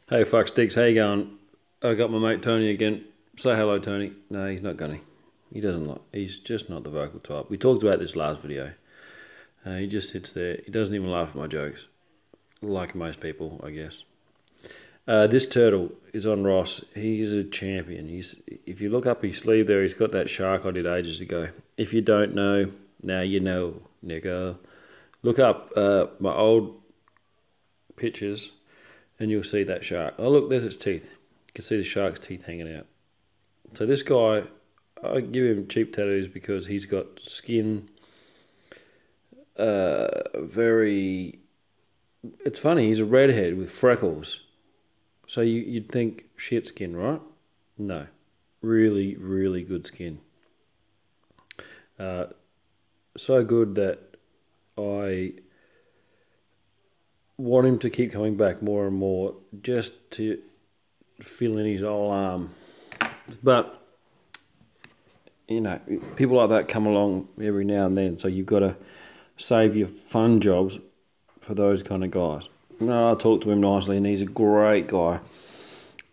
Hey, fuck sticks, how you going? I got my mate Tony again. Say hello, Tony. No, he's not gonna. He doesn't like. He's just not the vocal type. We talked about this last video. He just sits there. He doesn't even laugh at my jokes, like most people, I guess. This turtle is on Ross. He's a champion. If you look up his sleeve there, he's got that shark I did ages ago. If you don't know, now you know, nigga. Look up my old pictures and you'll see that shark. Oh, look, there's its teeth. You can see the shark's teeth hanging out. So this guy, I give him cheap tattoos because he's got skin very... It's funny, he's a redhead with freckles. So you'd think shit skin, right? No. Really, really good skin. So good that I want him to keep coming back more and more just to feel in his whole arm. But, you know, people like that come along every now and then, so you've got to save your fun jobs for those kind of guys. No, I talk to him nicely and he's a great guy.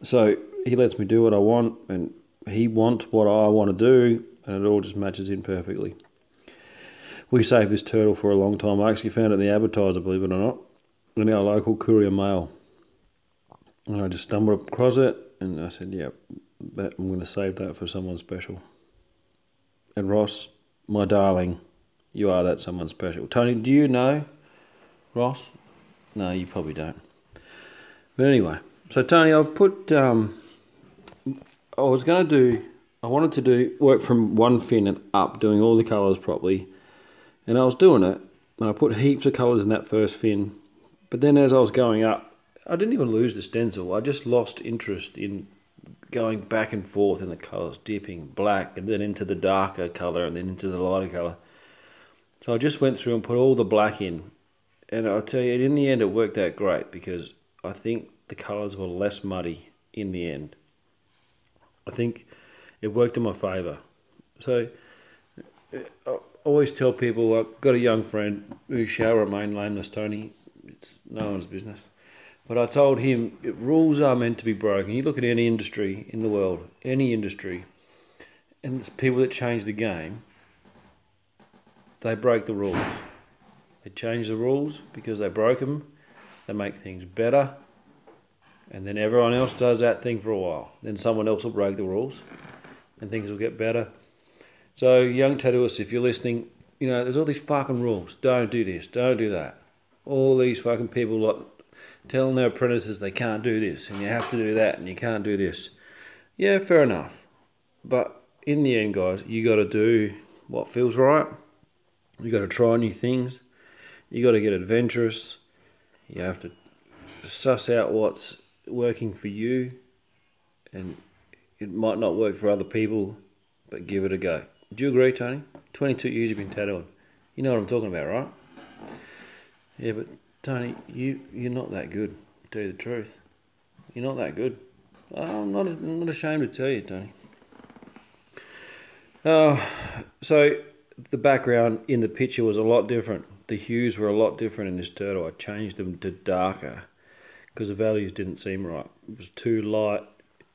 So he lets me do what I want and he wants what I want to do and it all just matches in perfectly. We saved this turtle for a long time. I actually found it in the advertiser, believe it or not, in our local courier mail. And I just stumbled across it and I said, yeah, I'm going to save that for someone special. And Ross, my darling, you are that someone special. Tony, do you know Ross? No, you probably don't. But anyway, so Tony, I wanted to do work from one fin and up, doing all the colours properly. And I was doing it, and I put heaps of colours in that first fin. But then as I was going up, I didn't even lose the stencil. I just lost interest in going back and forth in the colours, dipping black and then into the darker colour and then into the lighter colour. So I just went through and put all the black in. And I'll tell you, in the end it worked out great because I think the colours were less muddy in the end. I think it worked in my favour. So I always tell people, I've got a young friend who shall remain nameless, Tony. It's no one's business. But I told him, rules are meant to be broken. You look at any industry in the world, any industry, and it's people that change the game, they break the rules. They change the rules because they broke them. They make things better. And then everyone else does that thing for a while. Then someone else will break the rules and things will get better. So young tattooists, if you're listening, you know, there's all these fucking rules. Don't do this, don't do that. All these fucking people like telling their apprentices they can't do this and you have to do that and you can't do this. Yeah, fair enough. But in the end, guys, you got to do what feels right. You got to try new things. You got to get adventurous. You have to suss out what's working for you, and it might not work for other people, but give it a go. Do you agree, Tony? 22 years you've been tattooing. You know what I'm talking about, right? Yeah, but Tony, you're not that good, to tell you the truth. You're not that good. I'm not ashamed to tell you, Tony. So the background in the picture was a lot different. The hues were a lot different in this turtle. I changed them to darker because the values didn't seem right. It was too light.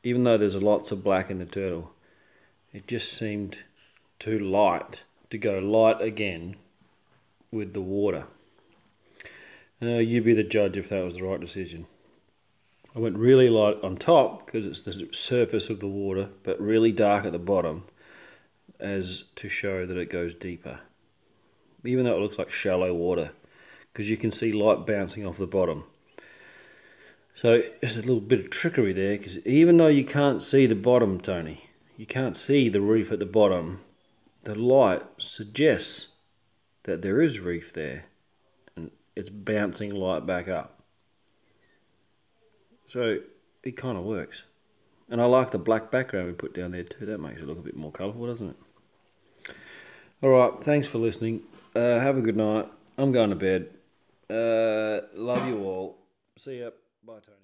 Even though there's lots of black in the turtle, it just seemed too light to go light again with the water. You be the judge if that was the right decision. I went really light on top because it's the surface of the water, but really dark at the bottom as to show that it goes deeper. Even though it looks like shallow water, because you can see light bouncing off the bottom. So there's a little bit of trickery there, because even though you can't see the bottom, Tony, you can't see the reef at the bottom, the light suggests that there is reef there, and it's bouncing light back up. So it kind of works. And I like the black background we put down there too. That makes it look a bit more colourful, doesn't it? Alright, thanks for listening. Have a good night. I'm going to bed. Love you all. See ya. Bye, Tony.